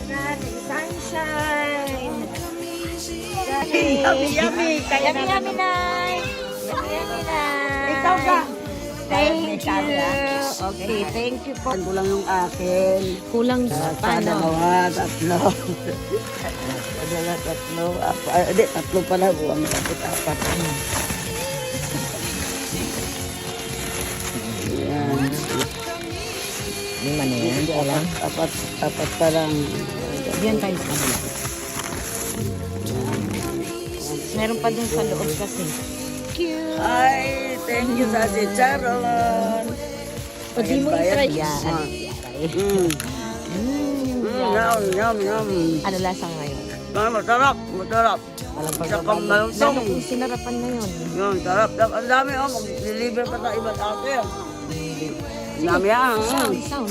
Sunshine. Yummy, yummy. Kaya Yummy, yummy, Nay. Yummy, yummy, Nay. Ikaw ka. Thank you. Okay, thank you po. Ano lang yung akin. Kulang Sa paano? dalawa, tatlo. Dalawa, tatlo. Hindi, tatlo pala. Buwang kapit, apat. Yan. Lima na yan. Apat pa lang. Diyan tayo sa kabila. Meron pa dun sa loob kasi. Cute. Ay, thank you sa si Charon. O di mo i-try yan. Yum, yum, yum. Ano lasa ngayon? Masarap, masarap. Walang Saka pagbabago. malutong. Lalo kung sinarapan na yun. Yun, sarap. Ang dami, oh. Mag-deliver pa sa iba't ate. Ang dami, ah. Sound, sound.